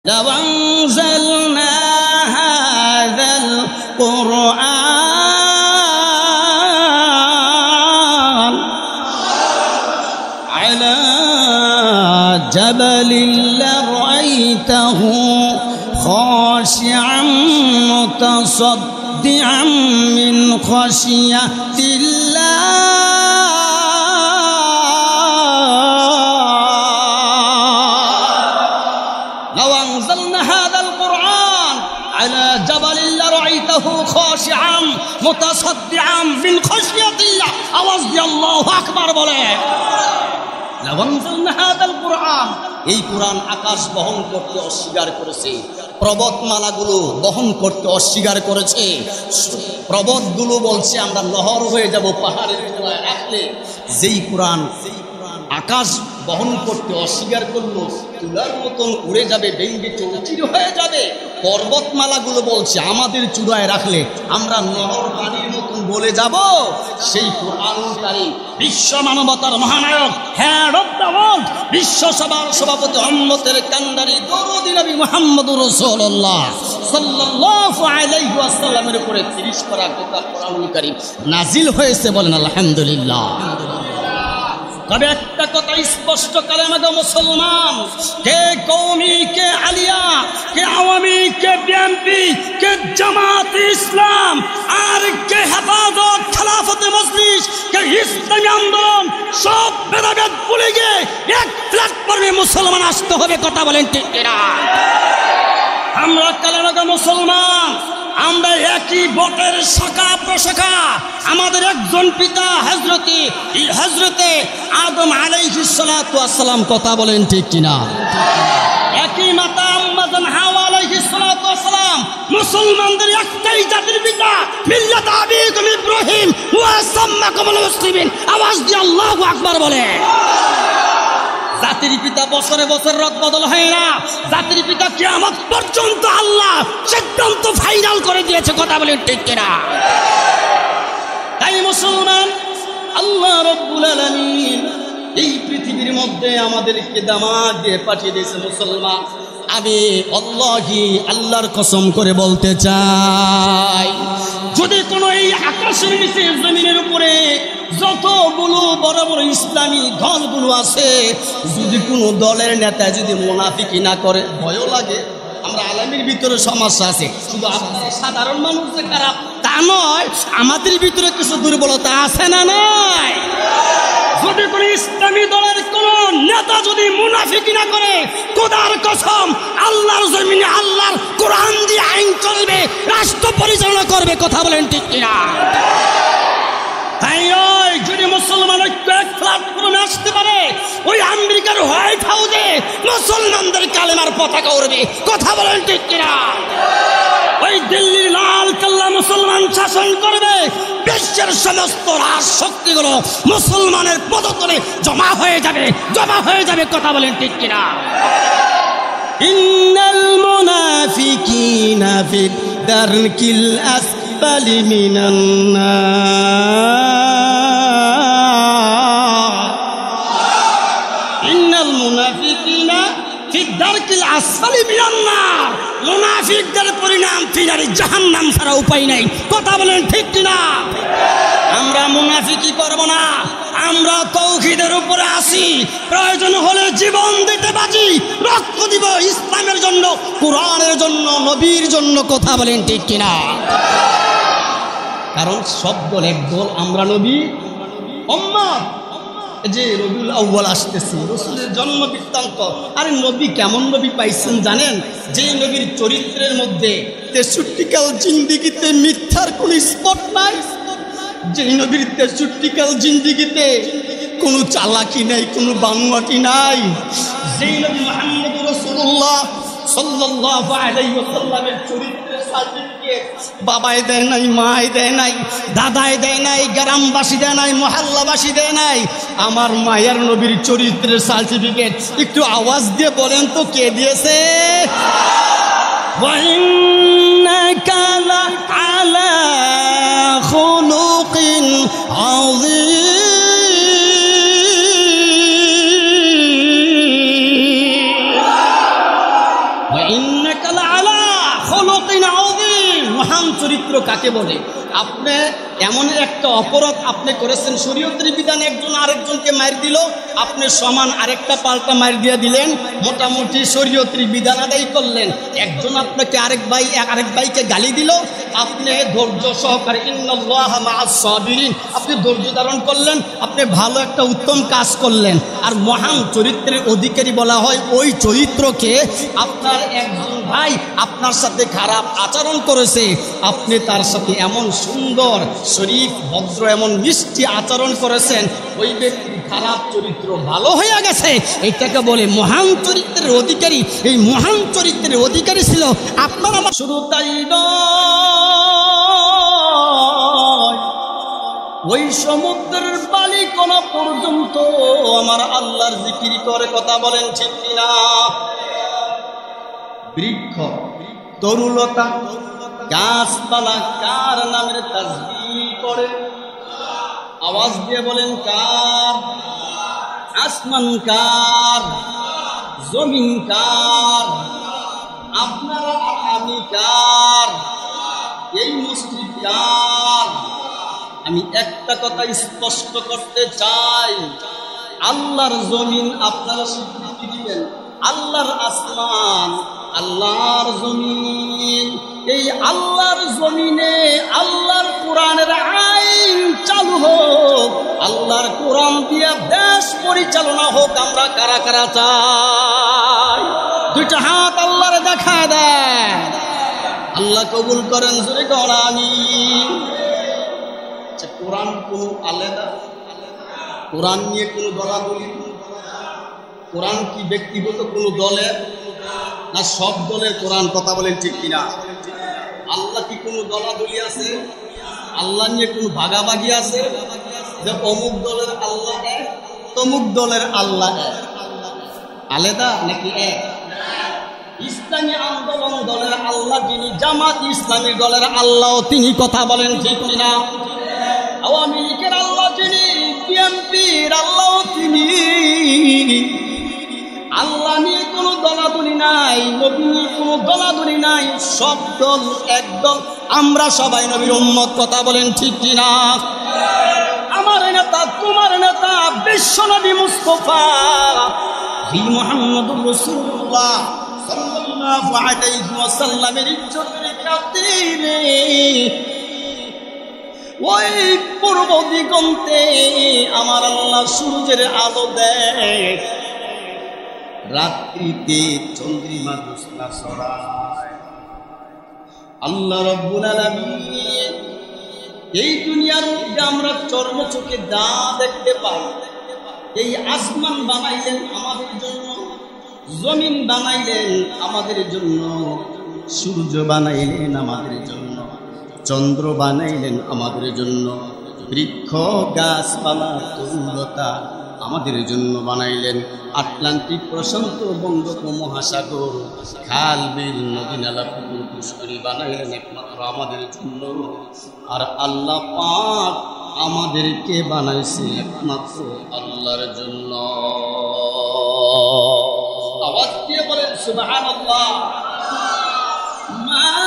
لو أنزلنا هذا القرآن على جبل لرأيته خاشعا متصدعا من خشية الله لو أنزلنا هذا القرآن على جبل لرأيته خاشعا متصدعا من خشية الله আওয়াজ দিয়ে আল্লাহু আকবার বলে لو أنزلنا هذا القرآن এই কোরআন আকাশ বহন করতে অস্বীকার করেছে পর্বতমালাগুলো বহন করতে অস্বীকার করেছে পর্বতগুলো বলছে আমরা নহর হয়ে যাব পাহাড়ের চূড়ায় রাখলে যেই কোরআন আকাশ বহন করতে অস্বীকার করলো তুলার মতন উড়ে যাবে ভেঙে চৌচির হয়ে যাবে পর্বতমালাগুলো বলছে আমাদের চূড়ায় রাখলে আমরা নহর পানির মতন বলে যাব সেই কোরআনকারী বিশ্ব মানবতার মহানায়ক হেড অফ দ্য ওয়ার্ল্ড বিশ্ব সভার সভাপতি উম্মতের কান্ডারি দরুদি নবী মুহাম্মদুর রাসূলুল্লাহ সাল্লাল্লাহু আলাইহি ওয়াসাল্লামের উপরে 30 পারা গোটা কোরআনুল কারীম নাজিল হয়েছে বলেন আলহামদুলিল্লাহ তবে একটা কথা স্পষ্ট কালেমা মুসলমান কে কওমি কে আলিয়া কে আওয়ামী কে বিএনপি কে জামাত ইসলাম আর কে হেফাজত খেলাফতে মজলিস কে ইসলামী আন্দোলন সব ভেদাভেদ ভুলে গিয়ে এক প্ল্যাটফর্মে মুসলমান আসতে হবে কথা বলেন ঠিক কিনা আমরা কালেমা মুসলমান আমরা একই বটের শাখা প্রশাখা আমাদের একজন পিতা হযরতে আদম আলাইহিস সালাতু ওয়াস সালাম কথা বলেন ঠিক কিনা একই মাতা আম্মাজান হাওয়া আলাইহিস সালাতু ওয়াস সালাম মুসলমানদের একটাই জাতির পিতা মিল্লাত আবিকুম ইব্রাহিম ওয়া সাম্মাকুমুল মুসলিমিন আওয়াজ দিয়ে আল্লাহু আকবার বলে জাতির পিতা বছরে বছর রদ বদল হয় না জাতির পিতা কিয়ামত পর্যন্ত আল্লাহ সিদ্ধান্ত ফাইনাল করে দিয়েছে কথা বলে ঠিক কিনা তাই মুসলমান আল্লাহ রাব্বুল আলামিন এই পৃথিবীর মধ্যে আমাদেরকে দামাত দিয়ে পাঠিয়ে দিয়েছে মুসলমান আমি আল্লাহর কসম করে বলতে চাই যদি কোনো এই আকাশের নিচে জমিনের উপরে যতগুলো বড় বড় ইসলামী দলগুলো আছে যদি কোনো দলের নেতা যদি মুনাফিকি না করে ভয়ও লাগে আমরা আলেমের ভিতরে সমস্যা আছে শুধু সাধারণ মানুষ যে খারাপ তা নয় আমাদের ভিতরে কিছু দুর্বলতা আছে না নাই যদি কোনো ইসলামী দলের কোন নেতা যদি মুনাফিকি না করে খোদার কসম আল্লাহর জমিনে আল্লাহর কোরআন দিয়ে আইন চলবে রাষ্ট্র পরিচালনা করবে কথা বলেন ঠিক কিনা তাই যদি মুসলমান ঐক্য এক প্ল্যাটফর্মে আসতে পারে ওই আমেরিকার হোয়াইট হাউসে মুসলমানদের কালেমার পতাকা উড়বে কথা বলেন ঠিক কিনা ওই দিল্লির লাল কেল্লা মুসলমান শাসন করবে বিশ্বের সমস্ত রাজশক্তিগুলো মুসলমানের পদতলে জমা হয়ে যাবে কথা বলেন ঠিক কিনা ইন্নাল মুনাফিকিনা ফিদ দারকিল আসফালি মিনান নার ইন্নাল মুনাফিকিনা ফিদ দারকিল আসফালি মিনান নার মুনাফিকদের পরিণাম ফিনারি জাহান্নাম ছাড়া উপায় নাই কথা বলেন ঠিক কিনা আমরা মুনাফিকি করব না আমরা তাওহীদের উপরে আসি প্রয়োজন হলে জীবন দিতে বাজি রক্ত দিব ইসলামের জন্য কোরআনের জন্য নবীর জন্য কথা বলেন ঠিক কিনা কারণ সব দল এক দল আমরা নবী উম্মত যে রবিউল আউয়াল আসতেছে রাসূলের জন্ম বৃত্তান্ত আরে নবী কেমন নবী পাইছেন জানেন যে নবীর চরিত্রের মধ্যে 63 কাল জিন্দেগিতে মিথ্যার কোনো স্পট নাই যে নবীর 63 কাল জিন্দেগিতে কোনো চালাকি নাই কোনো বানোয়াটি নাই যে নবী মুহাম্মদুর রাসূলুল্লাহ সাল্লাল্লাহু আলাইহি ওয়াসাল্লামের চরিত্রের সার্টিফিকেট বাবাই দেয় নাই মাই দেয় নাই দাদাই দেয় নাই গ্রামবাসী দেয় নাই মহল্লাবাসী দেয় নাই আমার মায়ের নবীর চরিত্রের সার্টিফিকেট একটু আওয়াজ দিয়ে বলেন তো কে দিয়েছে ওয়া ইন্নাকা আলা খুলুকিন আযীম ইন্নাকা লাআলা খুলুকিন আযীম। মহান চরিত্র কাকে বলে? আপনি এমন একটা অপরাধ আপনি করেছেন, শরীয়তের বিধানে একজন আরেকজনকে মার দিল, আপনি সমান আরেকটা পাল্টা মার দিয়ে দিলেন, মোটামুটি শরীয়তের বিধান আদায় করলেন। একজন আপনাকে আরেক ভাইকে গালি দিল, আপনি ধৈর্য সহকারে ইন্নাল্লাহা মাআস সাবিরিন, আপনি ধৈর্য ধারণ করলেন, আপনি ভালো একটা উত্তম কাজ করলেন। আর মহান চরিত্রের অধিকারী বলা হয় ওই চরিত্রকে, আপনার একজন ভাই আপনার সাথে খারাপ আচরণ করেছে, আপনি তার সাথে এমন সুন্দর শরীফ ভদ্র এমন মিষ্টি আচরণ করেছেন, ওই ব্যক্তির খারাপ চরিত্র ভালো হয়ে গেছে। এটাকে বলে মহান চরিত্রের অধিকারী। এই মহান চরিত্রের অধিকারী ছিল আপনার আমার। শুধু তাই নয়, ওই সমুদ্রের বালি কোনা পর্যন্ত আমার আল্লাহর জিকির করে। কথা বলেন ঠিক কিনা? বৃক্ষ, তরুলতা, গাছপালা কার নামের তাসবিহ করে? আওয়াজ দিয়ে বলেন কার? আসমান কার? জমিন কার? আপনারা আমি কার? এই মসজিদ কার? আমি একটা কথা স্পষ্ট করতে চাই, আল্লাহর জমিন আপনারা স্বীকৃতি দিবেন, আল্লাহর আসমান, আল্লাহর জমিন। এই আল্লাহর জমিনে আল্লাহর কোরআনের আইন চালু হোক, আল্লাহর কোরআন দিয়ে দেশ পরিচালনা হোক। আমরা কারা কারা চাই? দুইটা হাত আল্লাহর দেখা দেয়। আল্লাহ কবুল করেন, জোরে কর আমিন। কোরআন কোন আলাদা? কোরআন নিয়ে কোনো দলাদলি? কোরআন কি ব্যক্তিগত কোনো দলের না সব দলের কোরআন? কথা বলেন ঠিক কিনা? আল্লাহ কি কোনো দলাদলি আছে? আল্লাহ নিয়ে কোনো ভাগাভাগি আছে যে অমুক দলের আল্লাহ এক, তমুক দলের আল্লাহ এক? আলাদা নাকি এক? ইসলামী আন্দোলন দলের আল্লাহ যিনি, জামাত ইসলামী দলের আল্লাহ তিনি। কথা বলেন ঠিক কিনা? আওয়ামী লীগের আল্লাহ যিনি, বিএনপির আল্লাহ তিনি। আল্লাহ নিয়ে কোনো দলাদলি নাই, নবী নিয়ে কোনো দলাদলি নাই, সব দল এক দল, আমরা সবাই নবীর উম্মত। কথা বলেন ঠিক কিনা? আমার নেতা, তোমার নেতা বিশ্ব নবী মুস্তাফা মুহাম্মদুর রাসূলুল্লাহ সাল্লাল্লাহু আলাইহি ওয়াসাল্লামের ইজ্জতের খাতিরে ওই পূর্ব দিগন্তে আমার আল্লাহ সূর্যের আলো দেয়, রাত্রিতে চন্দ্রিমা জ্যোৎস্না ছড়ায়। আল্লাহ রাব্বুল আলামিন এই দুনিয়ার মধ্যে আমরা চর্মচোখে যা দেখতে পাই, এই আসমান বানাইলেন আমাদের জন্য, জমিন বানাইলেন আমাদের জন্য, সূর্য বানাইলেন আমাদের জন্য, চন্দ্র বানাইলেন আমাদের জন্য, বৃক্ষ গাছপালা তরুলতা আমাদের জন্য বানাইলেন, আটলান্টিক প্রশান্ত বঙ্গোপমহাসাগর খাল বিল নদী নালা পুকুর পুষ্করি বানাইলেন একমাত্র আমাদের জন্য। আর আল্লাহ পাক আমাদেরকে বানাইছে একমাত্র আল্লাহর জন্য। আওয়াজ দিয়ে বলেন সুবহানাল্লাহ। মা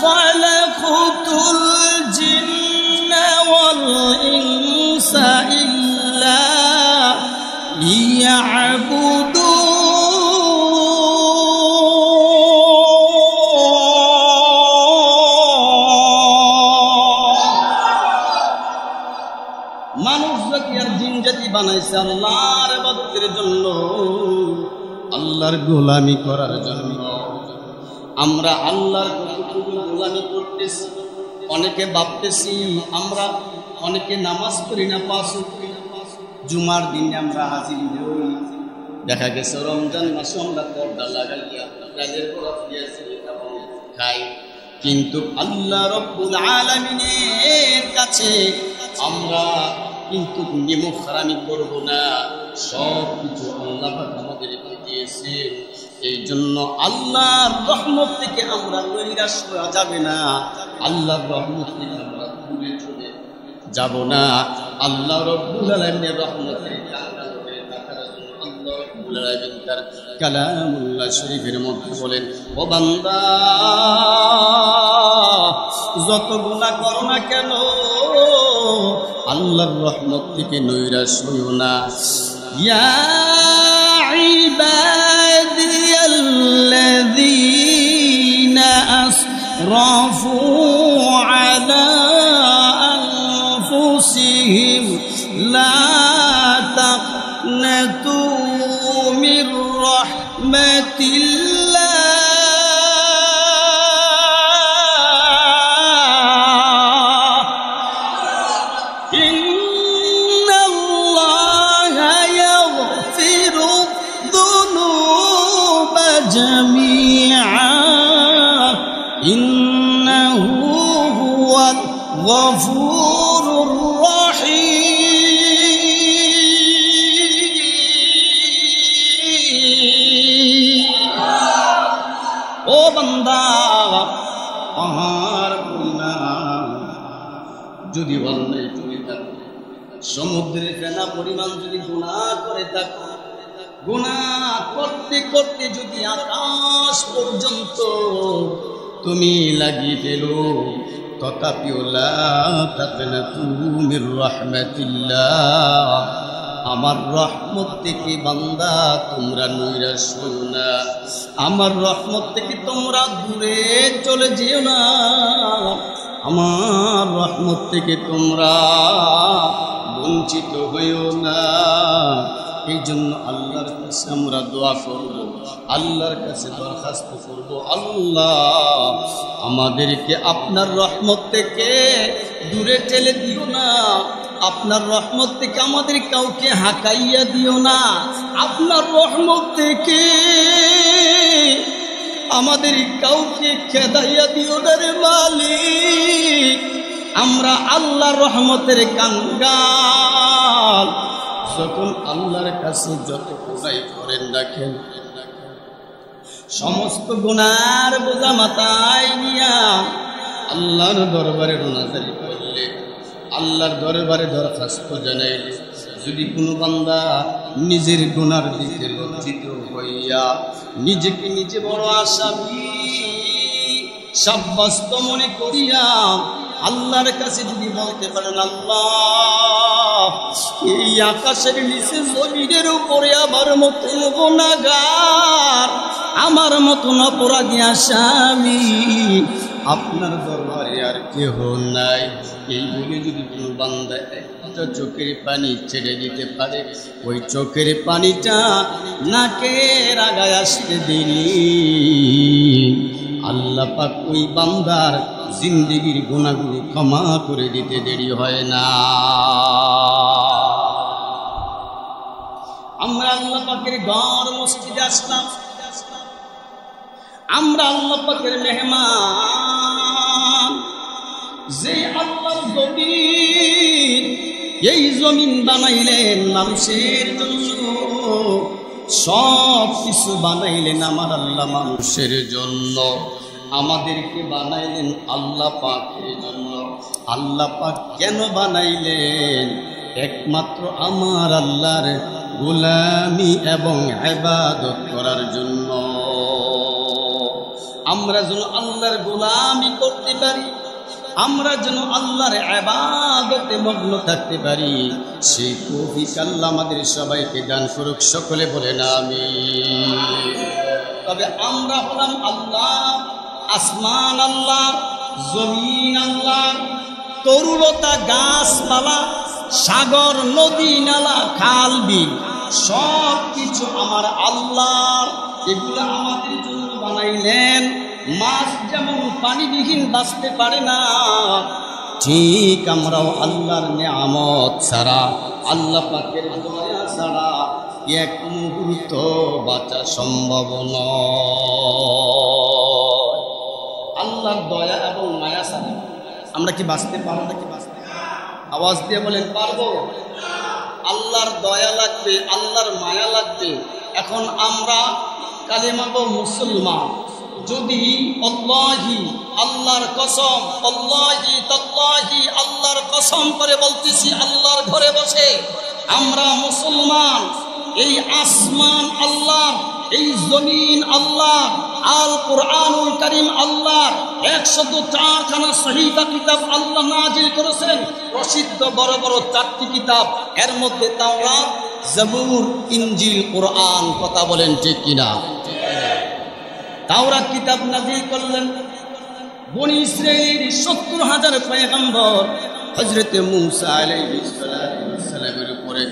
খালাকুতুল জিন্না ওয়াল ইনসা ইল্লা লিয়াবুদুন। মানুষ জাতি আর জিন জাতি বানাইছে আল্লাহর ইবাদতের জন্য, আল্লাহর গোলামি করার জন্য। আমরা আল্লাহর কতটুকু গোলামি করতেছি, অনেকে ভাবতেছি আমরা অনেকে নামাজ পড়ি না, পাঁচ ওয়াক্ত জুমার দিনে আমরা হাজির হই, দেখা গেছে রমজান মাসে আমরা পর্দা লাগাইয়া কাজের বরাত দিয়েছি এবং খাই, কিন্তু আল্লাহ রাব্বুল আলামিনের কাছে আমরা কিন্তু নিমক হারামি করবো না। সব কিছু আল্লাহ আমাদেরকে দিয়েছে, এই জন্য আল্লাহর রহমত থেকে আমরা নৈরাশ হওয়া যাবে না, আল্লাহর রহমত থেকে আমরা দূরে চলে যাব না। আল্লাহ রাব্বুল আলামিনের রহমতের আল্লাহ তার কালামুল্লাহ শরীফের মধ্যে বলেন, ও বান্দা যত গুনাহ করো না কেন আল্লাহর রহমত থেকে নৈরাশ হইও না। ইয়া ইবাদিয়াল্লাযীনা আসরাফু আলা আনফুসিহিম লা তাকনাতু মির রাহমাতিল্লাহ الغفور الرحيم ও বান্দা পাহাড় যদি অন্যায় করে থাকো, সমুদ্রের ফেনা পরিমাণ যদি গুনাহ করে থাকো, গুনাহ করতে করতে যদি আকাশ পর্যন্ত তুমি লাগিয়ে ফেলো, তথাপিও লা তাকনাতু মির রাহমাতিল্লাহ, আমার রহমত থেকে বান্দা তোমরা নৈরাশ হও না, আমার রহমত থেকে তোমরা দূরে চলে যেও না, আমার রহমত থেকে তোমরা বঞ্চিত হইও না। এই জন্য আল্লাহর কাছে আমরা দোয়া করব, আল্লাহর কাছে দরখাস্ত করব, আল্লাহ আমাদেরকে আপনার রহমত থেকে দূরে ঠেলে দিও না, আপনার রহমত থেকে আমাদের কাউকে হাঁকাইয়া দিও না, আপনার রহমত থেকে আমাদের কাউকে খেদাইয়া দিও না রে মালিক। আমরা আল্লাহর রহমতের কাঙ্গাল, যখন আল্লাহর কাছে যত গুনাহ করেন রাখেন, সমস্ত গুনার বোঝা মাথায় নিয়া আল্লাহর দরবারে রোনাজারি করলে, আল্লাহর দরবারে দরখাস্ত জানাইলে, যদি কোনো বান্দা নিজের গুনার দিকে লজ্জিত হইয়া নিজেকে নিজে বড় আসামি সাব্যস্ত মনে করিয়া আল্লাহর কাছে যদি বলতে পারেন, আল্লাহ এই আকাশের নিচে জমিনের উপরে আমার মতন গুনাহগার, আমার মতন অপরাধী আসামি আপনার দরবারে আর কেহ নাই, এই বলে যদি কোনো বান্দা একটা চোখের পানি ছেড়ে দিতে পারে, ওই চোখের পানিটা নাকের আগায় আসতে দিলি আল্লাহ পাক ওই বান্দার জিন্দেগির গুনাহগুলো ক্ষমা করে দিতে দেরি হয় না। আমরা আল্লাহ পাকের ঘর মসজিদে আসলাম, আমরা আল্লাহ পাকের মেহমান। যে আল্লাহ জমিন, এই জমিন বানাইলেন মানুষের জন্য, সব কিছু বানাইলেন আমার আল্লাহ মানুষের জন্য, আমাদেরকে বানাইলেন আল্লাহ পাকের জন্য। আল্লাহ পাক কেন বানাইলেন? একমাত্র আমার আল্লাহর গোলামি এবং ইবাদত করার জন্য। আমরা যেন আল্লাহর গোলামি করতে পারি, আমরা যেন আল্লাহর ইবাদতে মগ্ন থাকতে পারি, সেই তৌফিক আল্লাহ আমাদের সবাইকে দান করুক। সকলে বলেন আমিন। তবে আমরা হলাম আল্লাহ, আসমান আল্লাহ, জমিন আল্লাহ, তরুলতা গাছপালা, সাগর নদী নালা খাল বিল সব কিছু আমার আল্লাহ। এগুলো আমাদের জন্য বানাইলেন। মাছ যেমন পানিবিহীন বাঁচতে পারে না, ঠিক আমরাও আল্লাহর নিয়ামত ছাড়া, আল্লাহ পাকের দয়া ছাড়া এক মুহূর্ত বাঁচা সম্ভব নয়। আল্লাহর দয়া এবং মায়া ছাড়া আমরা কি বাঁচতে পারবো নাকি? বাঁচতে আওয়াজ দিয়ে বলেন পারবো? আল্লাহর দয়া লাগবে, আল্লাহর মায়া লাগবে। এখন আমরা কালেমা পড়ব মুসলমান, যদি আল্লাহি আল্লাহর কসম, আল্লাহি তাল্লাহি আল্লাহর কসম করে বলতেছি, আল্লাহর ঘরে বসে আমরা মুসলমান, এই আসমান আল্লাহ, এই জমিন আল্লাহ, আল কোরআনুল কারীম আল্লাহ, 104খানা সহিফা কিতাব আল্লাহ নাজিল করেছেন। প্রসিদ্ধ বড় বড় 4টি কিতাব, এর মধ্যে তাওরাত, জবুর, ইনজিল, কোরআন। কথা বলেন ঠিক কিনা? তাওরাত কিতাব নাজিল করলেন বনি ইসরাঈলের 70,000 পয়গম্বর হযরত মূসা আলাইহিস সালামের উপরে।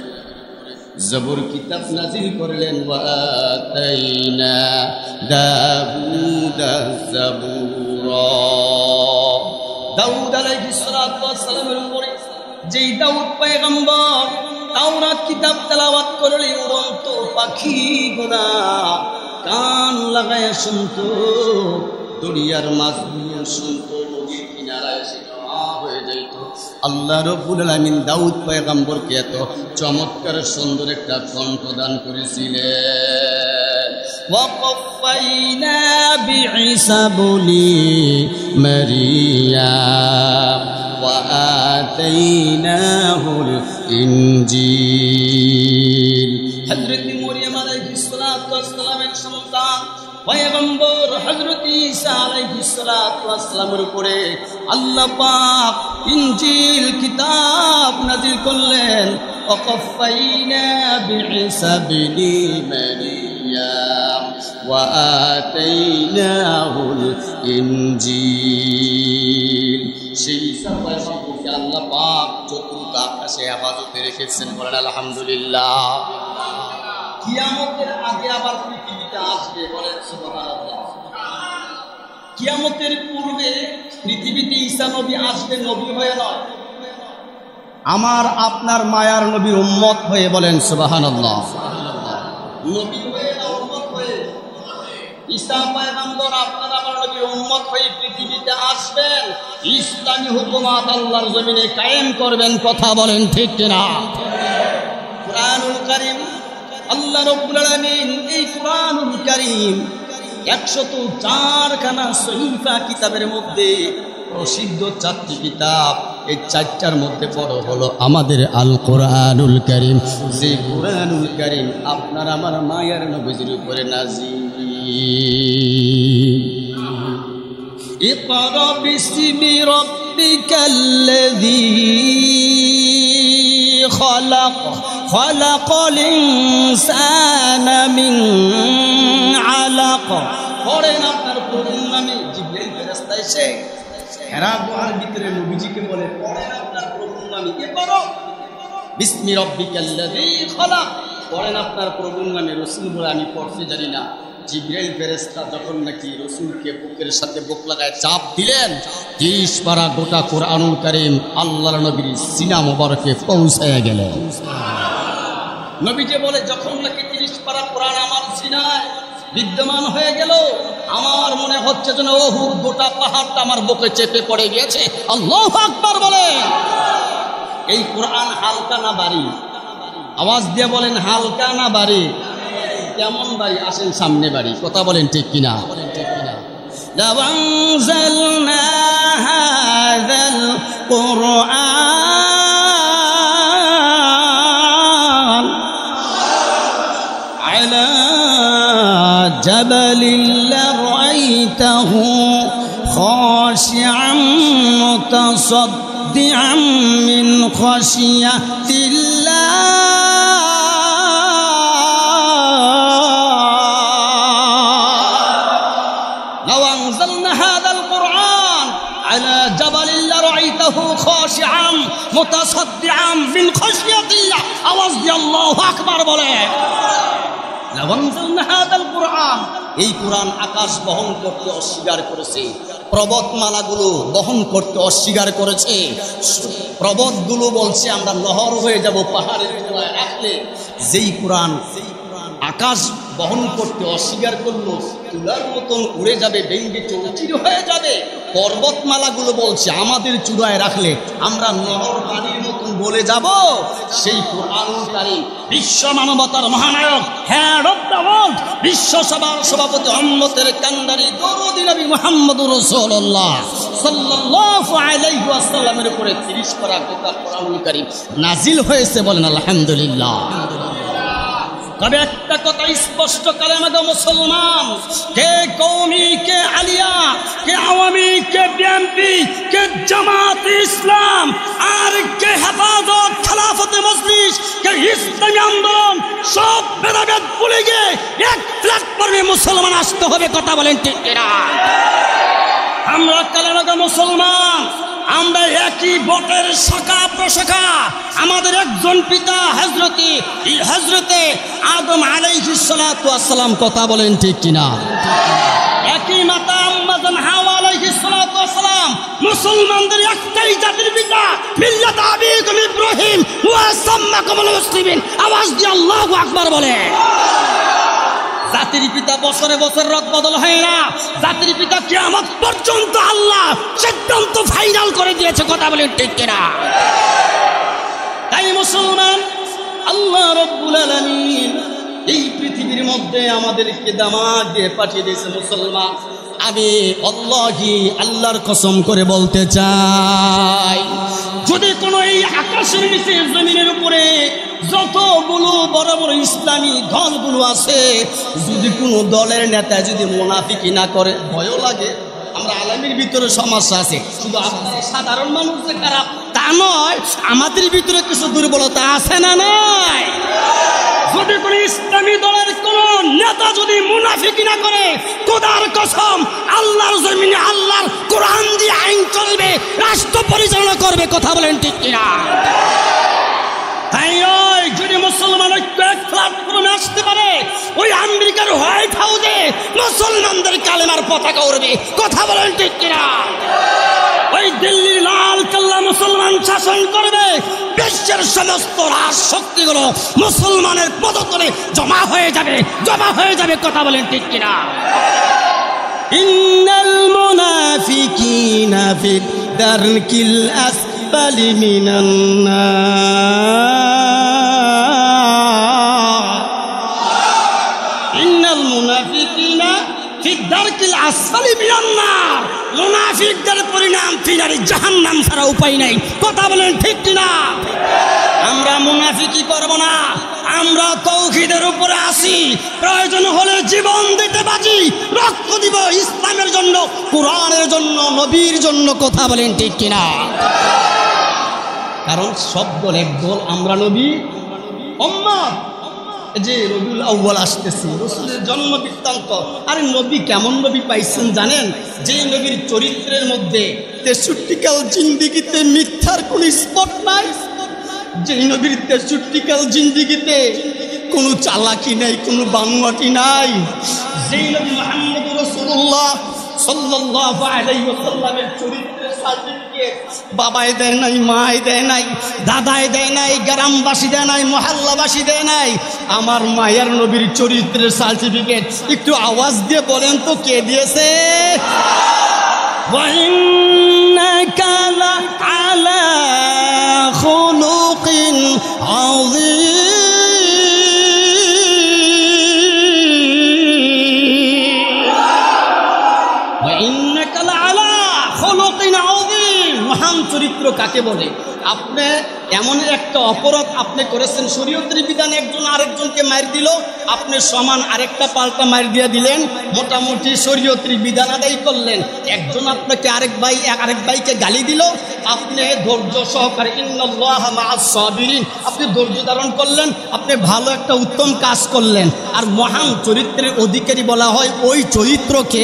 জবুর কিতাব নাজিল করলেন ওয়া আতাইনা দাউদা জাবুরা। দাউদ আলাইহিস সালামের উপরে যেই দাউদ পয়গম্বর তাওরাত কিতাব তেলাওয়াত করলে উড়ন্ত পাখিগুলা কান লাগায় শুনতো, দরিয়ার মাছগুলো শুনতো, নদীর কিনারায় এসে জমা হয়ে যাইত। আল্লাহ রাব্বুল আলামিন দাউদ পয়গম্বরকে এত চমৎকার সুন্দর একটা কণ্ঠ দান করেছিলেন। ওয়াকাফাইনা বিঈসা ইবনি মারইয়াম ওয়া আতাইনাহুল ইনজিল। হযরত মরিয়ম আলাইহিস সালামের সন্তান পয়গম্বর হযরত ঈসা আলাইহিস সালামের উপরে আল্লাহ পাক ইনজিল কিতাব নাযিল করলেন। ওয়াকাফাইনা বিঈসা ইবনি মারইয়াম ওয়া আতাইনাহুল ইনজিল। সেই ঈসা পয়গম্বরকে আল্লাহ পাক চতুর্থ আকাশে হেফাজতে রেখেছেন। বলেন আলহামদুলিল্লাহ। কিয়ামতের আগে আবার পৃথিবীতে আসবে, বলেন সুবহানাল্লাহ। কিয়ামতের পূর্বে পৃথিবীতে ঈসা নবী আসবে, নবী হয়ে নয়, আমার আপনার মায়ার নবীর উম্মত হয়ে। বলেন সুবহানাল্লাহ। নবী হয়ে না উম্মত হয়ে? ঈসা পয়গম্বর আপনার আমার নবীর উম্মত হয়ে পৃথিবীতে আসবেন, ইসলামী হুকুমত আল্লাহর জমিনে কায়েম করবেন। কথা বলেন ঠিক কিনা? কুরআনুল কারীম আল্লাহ রাব্বুল আলামিন এই কুরআনুল কারীম 104খানা সহিফা কিতাবের মধ্যে প্রসিদ্ধ 4টি কিতাব, এই 4টার মধ্যে বড় হলো আমাদের আল কোরআনুল কারীম। যে কোরআনুল কারীম আপনার আমার মায়ের নবীর উপরে নাজিল। ইকরা বিসমি রাব্বিকাল্লাযী খলাক খলাকাল ইনসানা মিন আলাক। পড়েন আপনার প্রভুর নামে। জিবরাইল ফেরেশতা এসে হেরা গুহার ভিতরে নবীজিকে বলে, পড়েন আপনার প্রভুর নামে। কে করো? বিসমি রাব্বিকাল্লাযী খলাক। পড়েন আপনার প্রভুর নামে। রাসূল বলে, আমি পড়তে জানি না। জিবরাইল ফেরেশতা যখন নাকি রাসূলকে বুকের সাথে বুক লাগায় চাপ দিলেন, 30 পারা গোটা কোরআনুল কারীম আল্লাহর নবীর সিনা মোবারকে পৌঁছায় গেল। নবীজি বলে, যখন নাকি 30 পারা কোরআন আমার সিনায় বিদ্যমান হয়ে গেল, আমার মনে হচ্ছে যেন ওহুদ গোটা পাহাড়টা আমার বুকে চেপে পড়ে গিয়েছে। আল্লাহু আকবার বলে। এই কোরআন হালকা না ভারী? আওয়াজ দিয়ে বলেন, হালকা না ভারী? কেমন ভারী? আসেন সামনে বাড়ি। কথা বলেন ঠিক কিনা? লাউ আনজালনা হাযাল কুরআন আলা জাবালিন লারাআইতাহু খাশিআন মুতাসাদ্দিআন মিন খাশিয়াতিল্লাহ। আওয়াজ দিয়ে আল্লাহু আকবার বলে। এই কোরআন আকাশ বহন করতে অস্বীকার করেছে, পর্বতমালাগুলো বহন করতে অস্বীকার করেছে। পর্বতগুলো বলছে আমরা নহর হয়ে যাব পাহাড়ের চূড়ায় রাখলে। যেই কোরআন আকাশ বহন করতে অস্বীকার করলো, তুলার মতন উড়ে যাবে, ভেঙ্গে চৌচির হয়ে যাবে। পর্বতমালাগুলো বলছে আমাদের চূড়ায় রাখলে আমরা নহর পানির মতন বলে যাব। সেই কোরআনুল কারীম বিশ্ব মানবতার মহানায়ক, হেড অফ দ্য ওয়ার্ল্ড, বিশ্ব সভার সভাপতি, উম্মতের কান্ডারি দরুদি নবী মুহাম্মদুর রাসূলুল্লাহ সাল্লাল্লাহু আলাইহি ওয়াসাল্লামের উপরে 30 পারা গোটা কোরআনুল কারীম নাজিল হয়েছে। বলেন আলহামদুলিল্লাহ। তবে একটা কথা স্পষ্ট কালেমাগো মুসলমান, কে কওমি, কে আলিয়া, কে আওয়ামী, কে বিএনপি, কে জামাত ইসলাম, আর কে হেফাজত খেলাফতে মজলিস, কে ইসলামী আন্দোলন, সব ভেদাভেদ ভুলে গিয়ে এক প্ল্যাটফর্মে মুসলমান আসতে হবে। কথা বলেন ঠিক কিনা? আমরা কালেমাগো মুসলমান, আমরা একই বটের শাখা প্রশাখা। আমাদের একজন পিতা হযরতে আদম আলাইহিস সালাতু ওয়াস সালাম। কথা বলেন ঠিক কিনা? একই মাতা আম্মাজান হাওয়া আলাইহিস সালাতু ওয়াস সালাম। মুসলমানদের একটাই জাতির পিতা, মিল্লাত আবিকুম ইব্রাহিম ওয়া সাম্মাকুমুল মুসলিমিন। আওয়াজ দিয়ে আল্লাহু আকবার বলে। জাতির পিতা বছরে বছর রদ বদল হয় না। জাতির পিতা কিয়ামত পর্যন্ত আল্লাহ সিদ্ধান্ত ফাইনাল করে দিয়েছে। কথা বলেন ঠিক কিনা? তাই মুসলমান, আল্লাহ রাব্বুল আলামিন এই পৃথিবীর মধ্যে আমাদেরকে দামাক দিয়ে পাঠিয়ে দিয়েছে মুসলমান। আমি আল্লাহর কসম করে বলতে চাই, যদি কোনো এই আকাশের নিচে জমিনের উপরে যতগুলো বড় বড় ইসলামী দলগুলো আছে, যদি কোনো দলের নেতা যদি মুনাফিকি না করে, ভয়ও লাগে। আমরা আলেমের ভিতরে সমস্যা আছে, শুধু আপনারা সাধারণ মানুষ যে খারাপ তা নয়, আমাদের ভিতরে কিছু দুর্বলতা আছে না নাই? যদি কোন ইসলামী দলের কোন নেতা যদি মুনাফিকি না করে, খোদার কসম আল্লাহর জমিনে আল্লাহর কোরআন দিয়ে আইন চলবে, রাষ্ট্র পরিচালনা করবে। কথা বলেন ঠিক কিনা? তাই যদি মুসলমান ঐক্য এক প্ল্যাটফর্মে আসতে পারে, ওই আমেরিকার হোয়াইট হাউসে মুসলমানদের কালেমার পতাকা উড়বে। কথা বলেন ঠিক কিনা? ওই দিল্লির লাল কেল্লা মুসলমান শাসন করবে। বিশ্বের সমস্ত রাজশক্তিগুলো মুসলমানের পদতলে জমা হয়ে যাবে। কথা বলেন ঠিক কিনা? ইন্নাল মুনাফিকিনা ফি দারকিল আসফালি মিনান নার। ইন্নাল মুনাফিকিনা ফি দারকিল আসফালি মিনান নার। মুনাফিকদের পরিণাম ফিনারি জাহান্নাম ছাড়া উপায় নাই। কথা বলেন ঠিক কিনা? আমরা মুনাফিকি করব না, আমরা তাওহীদের উপরে আসি। প্রয়োজন হলে জীবন দিতে বাজি, রক্ত দিব ইসলামের জন্য, কোরআনের জন্য, নবীর জন্য। কথা বলেন ঠিক কিনা? কারণ সব দল এক দল, আমরা নবী উম্মত। যে রবিউল আউয়াল আসতেছে, রাসূলের জন্ম বৃত্তান্ত। আরে নবী কেমন নবী পাইছেন জানেন? যে নবীর চরিত্রের মধ্যে 63 কাল জিন্দেগিতে মিথ্যার কোন স্পট নাই, যে নবীর 63 কাল জিন্দেগিতে কোনো চালাকি নাই, কোনো বানোয়াটি নাই, যে নবী মুহাম্মদুর রাসূলুল্লাহ সাল্লাল্লাহু আলাইহি ওয়াসাল্লামের চরিত্রের সার্টিফিকেট বাবাই দেয় নাই, মাই দেয় নাই, দাদাই দেয় নাই, গ্রামবাসী দেয় নাই, মহল্লাবাসী দেয় নাই, আমার মায়ের নবীর চরিত্রের সার্টিফিকেট একটু আওয়াজ দিয়ে বলেন তো কে দিয়েছে? ওয়া ইন্নাকা লাআলা খুলুকিন আযীম। মহান চরিত্র কাকে বলে? আপনি এমন একটা অপরাধ আপনি করেছেন, শরীয়তের বিধানে একজন আরেকজনকে মার দিল, আপনি সমান আরেকটা পাল্টা মার দিয়ে দিলেন, মোটামুটি শরীয়তের বিধান আদায় করলেন। একজন আপনাকে আরেক ভাইকে গালি দিল, আপনি ধৈর্য সহকারে ইন্নাল্লাহা মাআস সাবিরিন, আপনি ধৈর্য ধারণ করলেন, আপনি ভালো একটা উত্তম কাজ করলেন। আর মহান চরিত্রের অধিকারী বলা হয় ওই চরিত্রকে,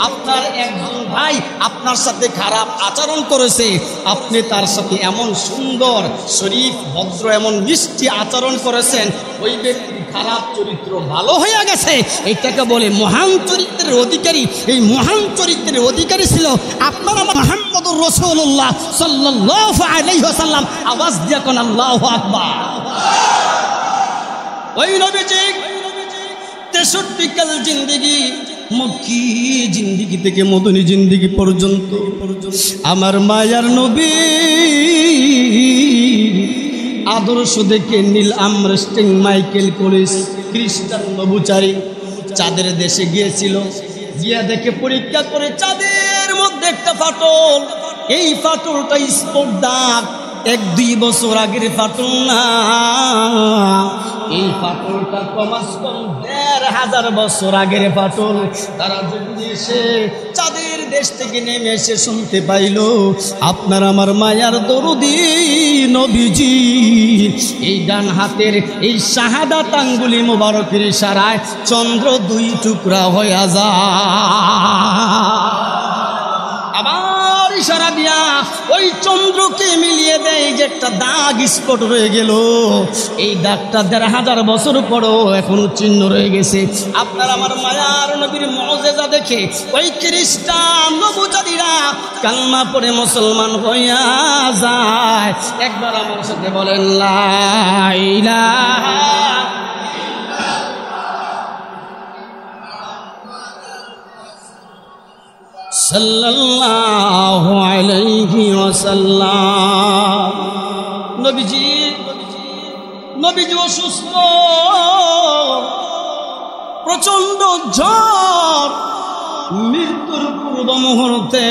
আপনার একজন ভাই আপনার সাথে খারাপ আচরণ করেছে, আপনি তার সাথে এমন সুন্দর শরীফ ভদ্র এমন মিষ্টি আচরণ করেছেন, ওই ব্যক্তির খারাপ চরিত্র ভালো হয়ে গেছে। এটাকে বলে মহান চরিত্রের অধিকারী। এই মহান চরিত্রের অধিকারী ছিল আপনারা মুহাম্মদুর রাসূলুল্লাহ সাল্লাল্লাহু আলাইহি ওয়াসাল্লাম। আওয়াজ দিয়ে কোন আল্লাহু আকবার। ওই নবীজি 63 কাল জিন্দেগি, মক্কি জিন্দেগি থেকে মদনী জিন্দেগি পর্যন্ত আমার মায়ার নবী আদর্শ দেখে নীল আমস্ট্রিং মাইকেল কলিস খ্রিস্টান নবুচারী চাঁদের দেশে গিয়েছিল। গিয়া দেখে পরীক্ষা করে চাঁদের মধ্যে একটা ফাটল। এই ফাটলটা স্পট দাগ, 1-2 বছর আগের ফাটল না, এই ফাটলটা কমাস কম ১,৫০০ বছর আগের ফাটল। তারা যদি এসে চাঁদের দেশ থেকে নেমে এসে শুনতে পাইল আপনার আমার মায়ার দরুদি নবীজি এই ডান হাতের এই শাহাদাত আঙ্গুলি মোবারকের ইশারায় চন্দ্র ২ টুকরা হয়ে যায়। আবার ইশারা দিয়া ওই চন্দ্রকে মিলিয়ে দেয় যে একটা দাগ স্পট রয়ে গেল। এই দাগটা ১,৫০০ বছর পরও এখনো চিহ্ন রয়ে গেছে। আপনার আমার মায়ার নবীর মুজিজা দেখে ওই খ্রিস্টান নবজাতিরা কালমা পড়ে মুসলমান হইয়া যায়। একবার আমার সাথে বলেন লা ইলাহা সাল্লাল্লাহু আলাইহি ওয়াসাল্লাম। নবীজি অসুস্থ, প্রচন্ড জ্বর। মৃত্যুর পূর্ব মুহূর্তে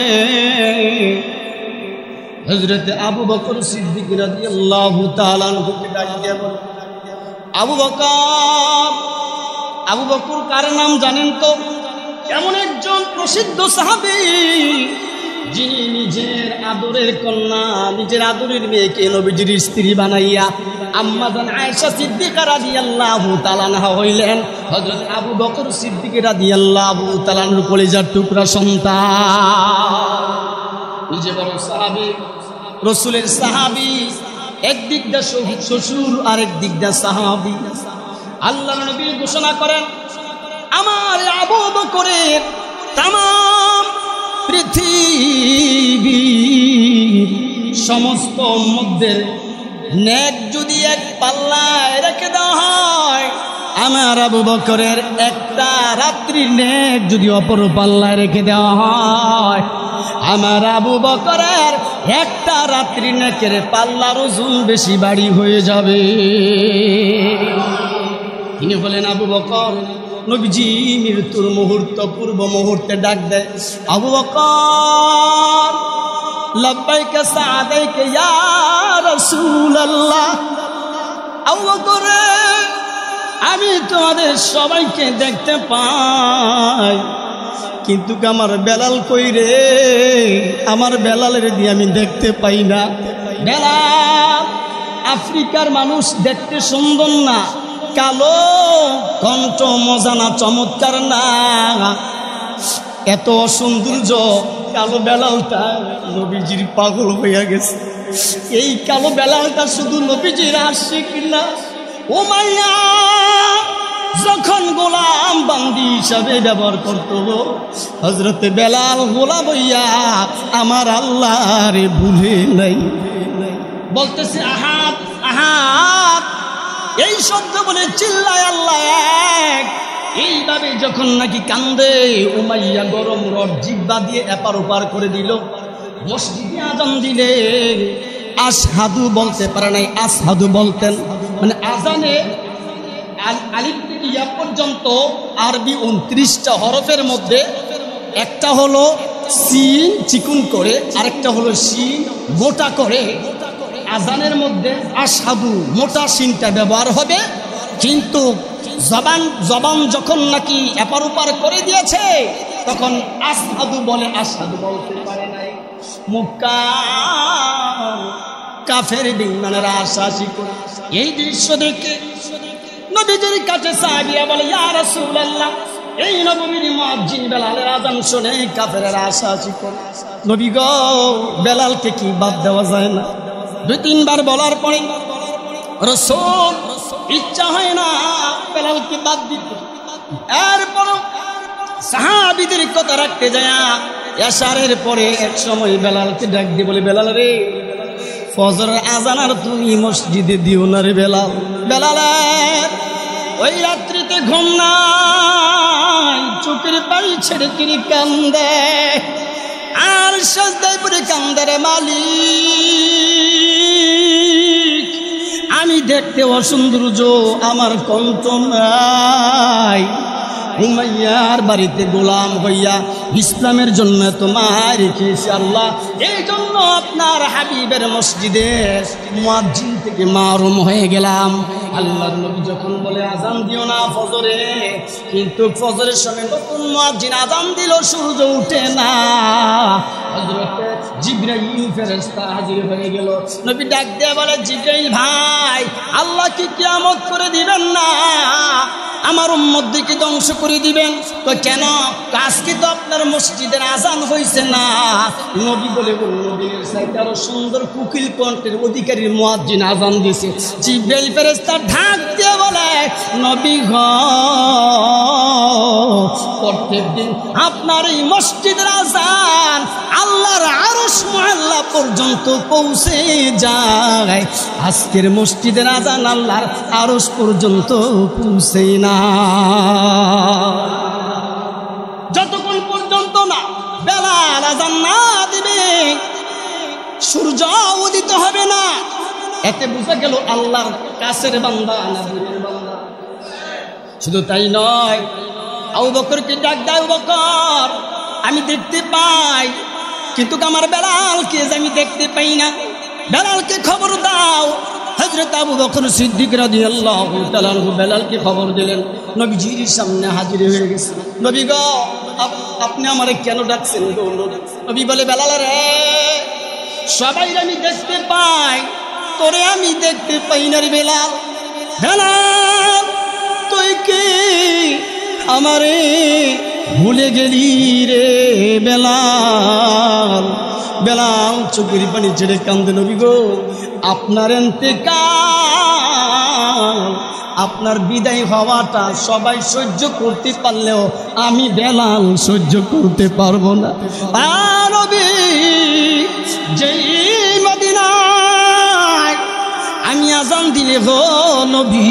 হযরত আবু বকর সিদ্দিক রাদিয়াল্লাহু তাআলা আনহুকে ডাক দিয়ে বলে, আবু বকর কার নাম জানেন তো? এমন একজন প্রসিদ্ধ সাহাবী যিনি নিজের আদরের কন্যা, নিজের আদরের মেয়েকে নবীজির স্ত্রী বানাইয়া আম্মা জান আয়েশা সিদ্দিকা রাদিয়াল্লাহু তাআলা আনহা হইলেন হযরত আবু বকর সিদ্দিক রাদিয়াল্লাহু তাআলা আনহুর কলিজার টুকরা সন্তান। নিজে বড় সাহাবী, রাসূলের সাহাবী, একদিক দিয়ে শ্বশুর আরেক দিক দিয়ে সাহাবী। আল্লাহর নবী ঘোষণা করেন, আমার আবু বকরের তামাম পৃথিবীর সমস্ত উম্মতদের নেক যদি এক পাল্লায় রেখে দেওয়া হয়, আমার আবু বকরের একটা রাত্রির নেক যদি অপর পাল্লায় রেখে দেওয়া হয়, আমার আবু বকরের একটা রাত্রি নেকের পাল্লার ওজন বেশি বাড়ি হয়ে যাবে। তিনি বলেন আবু বকর। নবীজি মৃত্যুর পূর্ব মুহূর্তে ডাক দেয়, আবু বকর লব্বাইকা সাদাইকা ইয়া রাসূলুল্লাহ। আবু বকর আমি তোমাদের সবাইকে দেখতে পাই, কিন্তু আমার বেলাল কই রে? আমার বেলালের দিয়ে আমি দেখতে পাই না। বেলাল আফ্রিকার মানুষ, দেখতে সুন্দর না, কালো, কণ্ঠ মজানা চমৎকার না, এত সৌন্দর্য। কালো বেলালটা নবীজির পাগল হইয়া গেছে। এই কালো বেলালটা শুধু নবীজির আশিক না, উমাইয়া যখন গোলাম বান্দি হিসাবে ব্যবহার করত, হযরতে বেলাল গোলাম হইয়া আমার আল্লাহরে ভুলে নাই। বলতেছে আহাদ আহাদ, এই শব্দ বলে চিল্লায় আল্লাহ এক। এইভাবে যখন নাকি কান্দে, উমাইয়া গরম রড জিহ্বা দিয়ে এপার ওপার করে দিল। মসজিদে আজান দিলে আশহাদু বলতে পারে নাই, আসহাদু বলতেন। মানে আজানে আলিফ থেকে ইয়া পর্যন্ত আরবি ২৯টা হরফের মধ্যে একটা হলো সিন চিকুন করে, আরেকটা হলো সিন মোটা করে। আজানের মধ্যে আশহাদু মোটা সিনটা ব্যবহার হবে, কিন্তু জবান যখন নাকি এপার ওপার করে দিয়েছে তখন আসহাদু বলে, আসহাদু বলতে পারে নাই। মুক্কা কাফের বেঈমানেরা আশাশি করে এই দৃশ্য দেখে নবীজির কাছে সাহাবীরা বলে, ইয়া রাসূলুল্লাহ, এই নবীর মুয়াজ্জিন বেলালের আযান শুনে কাফেরেরা আশাশি করে। নবী গো, বেলালকে কি বাদ দেওয়া যায় না? ২-৩ বার বলার পরে রাসূল ইচ্ছা হয় না বেলালকে বাদ দিতে। এরপরও সাহাবীদের কথা রাখতে যায় এশারের পরে এক সময় বেলালকে ডাক দিয়ে বলে, বেলাল রে, ফজরের আজান আর তুমি মসজিদে দিও না রে বেলাল। বেলালের ওই রাত্রিতে ঘুম নাই, চোখের পানি ছেড়ে কিনে কান্দে, আর সাজদায় পড়ে কান্দে রে মালিক। আমি দেখতে অসৌন্দর্য, আমার কণ্ঠ নাই। উমাইয়ার বাড়িতে গোলাম হইয়া ইসলামের জন্য তোমার রেখেছি আল্লাহ, এই জন্য আপনার হাবিবের মসজিদে মুয়াজ্জিন থেকে মারুম হয়ে গেলাম। আল্লাহর নবী যখন বলে আজান দিও না ফজরে, কিন্তু ফজরের সময় নতুন মুয়াজ্জিন আজান দিল সূর্য উঠে না। হযরত জিবরাইল ফেরেশতা হাজির হয়ে গেল। নবী ডাক দিয়ে বলে, জিবরাইল ভাই, আল্লাহ কি কিয়ামত করে দিবেন না? আমার উম্মতদেরকে ধ্বংস করে দিবেন? তো কেন? আজকে তো আপনার মসজিদের আজান হয়েছে না। নবী বলে, নবীর চাইতে আরো সুন্দর কুকিল কণ্ঠের অধিকারীর মুয়াজ্জিন আজান দিয়েছে। জিবরাইল ফেরেশতা ঢাক দিয়ে বলে, নবী গো, প্রত্যেক দিন আপনার এই মসজিদের আজান আল্লাহর আরশ মুআল্লা পর্যন্ত পৌঁছে যায়, আজকের মসজিদের আজান আল্লাহর আরশ পর্যন্ত পৌঁছে না। যতক্ষণ পর্যন্ত না বেলাল আজান না দিবে, সূর্য উদিত হবে না। এতে বুঝা গেল আল্লাহর কাছের বান্দা না দূরের বান্দা। শুধু তাই নয়, আবু বকরকে ডাক দেয়, আবু বকর, আমি দেখতে পাই, কিন্তু আমার বেলালকে আমি দেখতে পাই না, বেলালকে খবর দাও। হযরত আবু বকর সিদ্দিক রাদিয়াল্লাহু তাআলা আনহু বেলালকে খবর দিলেন। নবীজির সামনে হাজির হয়ে গেছে। নবী গো, আপনি আমারে কেন ডাকছেন গো? নবী বলে, বেলাল রে, সবাই আমি দেখতে পাই, তোরে আমি দেখতে পাই না রে বেলাল। বেলাল, তুই কি আমারে ভুলে গেলি রে বেলাল? বেলাল চোখের পানি ছেড়ে কান্দে। নবী গো, আপনার ইন্তেকাল, আপনার বিদায় হওয়াটা সবাই সহ্য করতে পারলেও আমি বেলাল সহ্য করতে পারবো না। আর নবী, যেই মদিনায় আমি আজান দিলে গো নবী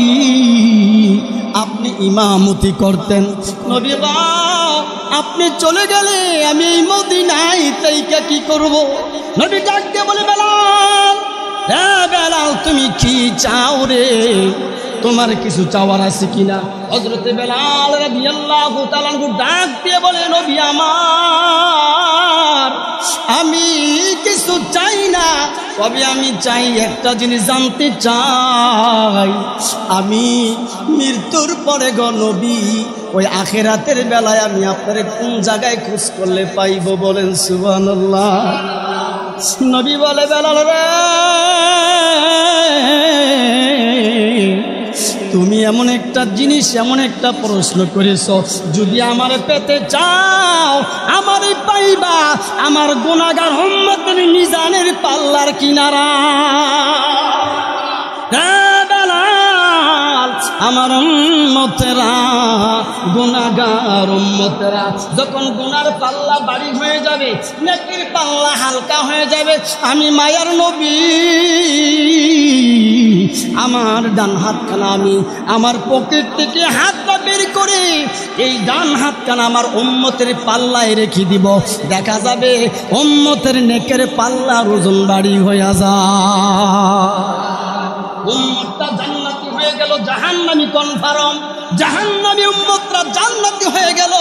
আপনি ইমামতি করতেন, নবী গো আপনি চলে গেলে আমি এই মদিনায় তাইকা কি করব? নবী ডাক দিয়ে বলে, বেলাল, হ্যাঁ বেলাল, তুমি কি চাও রে? তোমার কিছু চাওয়ার আছে কিনা? হযরতে বেলাল রাদিয়াল্লাহু তাআলা ডাক দিয়ে বলে, নবী আমার, আমি কিছু চাই না, তবে আমি চাই একটা জিনিস জানতে চাই, আমি মৃত্যুর পরে গো নবী ওই আখিরাতের বেলায় আমি আপনারে কোন জায়গায় খোঁজ করলে পাইব? বলেন সুবহানাল্লাহ। নবী বলে, বেলাল রে, তুমি এমন একটা জিনিস, এমন একটা প্রশ্ন করেছ, যদি আমারে পেতে চাও আমারে পাইবা আমার গুনাহগার উম্মতের মিজানের পাল্লার কিনারা। আমার উম্মতেরা, গুনাহগার উম্মতেরা, যখন গুনার পাল্লা ভারী হয়ে যাবে, নেকির পাল্লা হালকা হয়ে যাবে, আমি মায়ার নবী আমার ডান হাতখানা আমি আমার পকেট থেকে হাতটা বের করে এই ডান হাতখানা আমার উম্মতের পাল্লায় রেখে দিব। দেখা যাবে উম্মতের নেকের পাল্লার ওজন ভারী হয়ে যায়। উম্মতটা জান্নাতি হয়ে গেল, জাহান্নামী কনফার্ম। জাহান্নামী উম্মতরা জান্নাতি হয়ে গেল।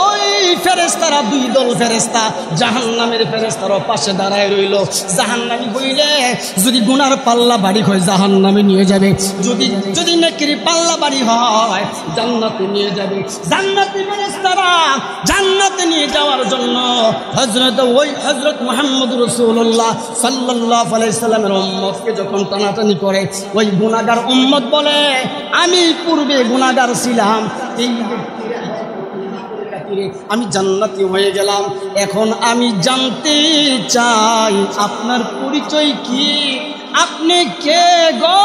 ওই ফেরেশতারা, দুই দল ফেরেশতা, জাহান্নামের ফেরেশতারও পাশে দাঁড়ায় রইল। জাহান্নামী হইলে যদি গুনার পাল্লা বাড়ি হয় জাহান্নামে নিয়ে যাবে, যদি নেকির পাল্লা বাড়ি হয় জান্নাতে নিয়ে যাবে। জান্নাতি ফেরেশতারা জান্নাতে নিয়ে যাওয়ার জন্য হযরত মুহাম্মদ রাসূলুল্লাহ সাল্লাল্লাহু আলাইহি সাল্লামের উম্মতকে যখন টানাটানি করে, ওই গুনাহগার উম্মত বলে, আমি পূর্বে গুনাহগার ছিলাম, এই আমি জান্নাতি হয়ে গেলাম, এখন আমি জানতে চাই আপনার পরিচয় কি, আপনি কে গো?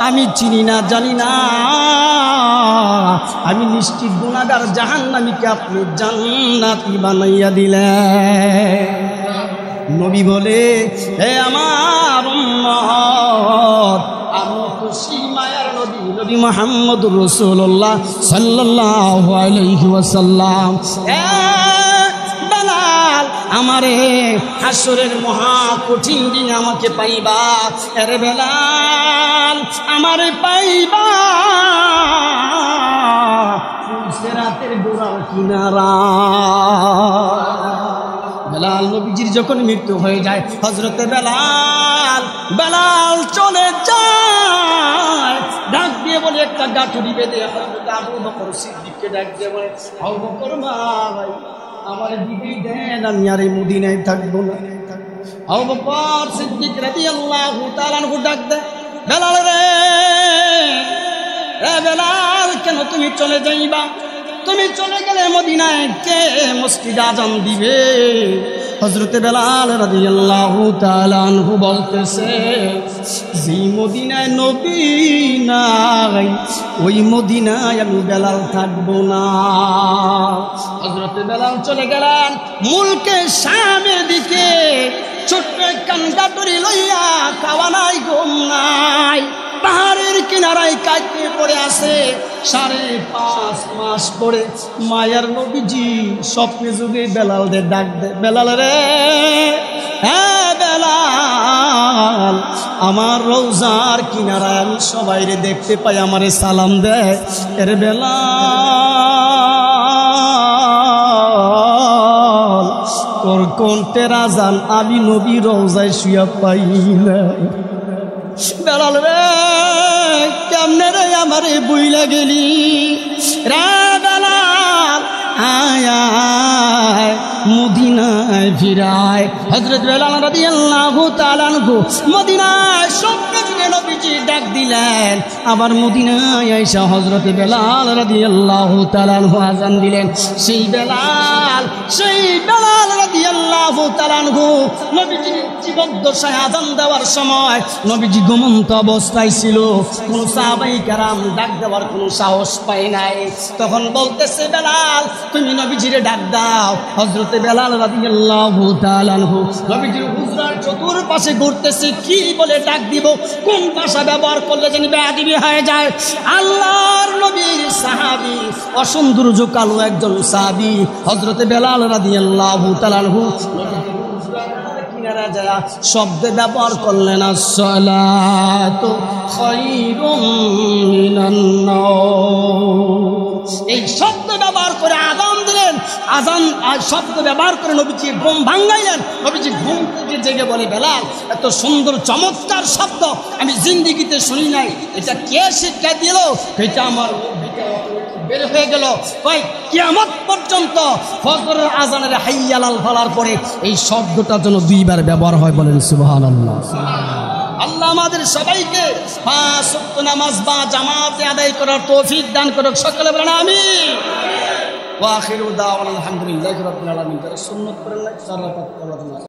আমি চিনি না, জানি না, আমি নিশ্চিত গুনাহগার জাহান্নামীকে আপনি জান্নাতি বানাইয়া দিলেন। নবী বলে, হে আমার উম্মত, আমি তো সীমায়ার নবী, নবী মুহাম্মদুর রাসূলুল্লাহ সাল্লাল্লাহু আলাইহি ওয়াসাল্লাম। বেলাল, আমারে হাসরের মহা কঠিন দিন আমাকে পাইবা। আরে বেলাল, আমারে পাইবা সিরাতের গোড়ার কিনারা। বেলাল নবীজির যখন মৃত্যু হয়ে যায়, হযরতে বেলাল চলে যায় নিয়ে বলে একটা গাঁটুরি বেঁধে আবু বকর সিদ্দিককে ডাক দিয়ে বলে, আবু বকর ভাই আমার দিকেই দেন, আমি আর এই মদিনায় থাকবো না। আবু বকর সিদ্দিক রাদিয়াল্লাহু তাআলা আনহু ডাক দেয়, বেলাল রে, এ বেলাল কেন তুমি চলে যাইবা? তুমি চলে গেলে মদিনায় কে মসজিদে আযান দিবে? হযরতে বেলাল রাদিয়াল্লাহু তাআলা আনহু বলতেছে, যে মদিনায় নবী নাই ওই মদিনায় আমি বেলাল থাকবো না। হযরতে বেলাল চলে গেলেন মুলকে শামের দিকে, ছোট্ট কান্দাটুরি লইয়া, খাওয়া নাই ঘুম নাই, পাহাড়ের কিনারায় কাটিয়ে পড়ে আছে। 5.5 মাস পরে মায়ার নবীজি স্বপ্নে যুগে বেলালদের ডাক দেয়, বেলাল রে, হ্যাঁ বেলাল, আমার রওজার কিনারায় আমি সবাইরে দেখতে পাই, আমারে সালাম দেয়। এর বেলাল, তোর কণ্ঠের আজান আমি নবী রওজায় শুয়া পাই না। বেলাল রে, কেমনে রে আমারে বুইলা গেলি রে বেলাল, আয় আয় মদিনায় ফিরায়। হযরত বেলাল রাদিয়াল্লাহু তাআলা আনহু মদিনায় স্বপ্নে যুগে নবীজি ডাক দিলেন, আবার মদিনায় আয়েশা হযরত বেলাল রাদিয়াল্লাহু তাআলা আনহু আযান দিলেন। সেই বেলাল রাদিয়াল্লাহু তাআলা আনহু নবীজির জীবদ্দশায় আযান দেওয়ার সময় নবীজি ঘুমন্ত অবস্থায় ছিল, কোন সাহাবায়ে কেরাম ডাক দেওয়ার কোনো সাহস পায় নাই। তখন বলতেছে, বেলাল তুমি নবীজিরে ডাক দাও। হযরতে বেলাল রাদিয়াল্লাহু তাআলা আনহু নবীজির হুজরার চতুর্পাশে ঘুরতেছে, কি বলে ডাক দিব, কোন ভাষা ব্যবহার করলে যেন বেয়াদবি হয়ে যায়। আল্লাহর নবীর সাহাবী, অসৌন্দর্য কালো একজন সাহাবী হযরতে বেলাল রাদিয়াল্লাহু তাআলা আনহু কিনারা যায় শব্দ ব্যবহার করলেন, আসসালাতু খায়রুম মিনান নাওম। এই শব্দ ব্যবহার করে আযান দিলেন। আযান আর শব্দ ব্যবহার করে নবীজি ঘুম ভাঙাইলেন। নবীজি ঘুম থেকে জেগে বলে, বেলাল, এত সুন্দর চমৎকার শব্দ আমি জিন্দেগিতে শুনি নাই, এটা কে শিক্ষা দিল? এটা আমার বের হয়ে গেল। কিয়ামত পর্যন্ত ফজরের আযানের হাইয়া আলাল ফালার পরে এই শব্দটার জন্য 2 বার ব্যবহার হয়, বলেন সুবহানাল্লাহ। আল্লাহ আমাদের সবাইকে 5 ওয়াক্ত নামাজ বা জামাতে আদায় করার তৌফিক দান করুক, সকলে বলেন আমিন। ওয়া আখিরু দাওয়ানা আলহামদুলিল্লাহি রাব্বিল আলামিন। সুন্নাত পড়েন না,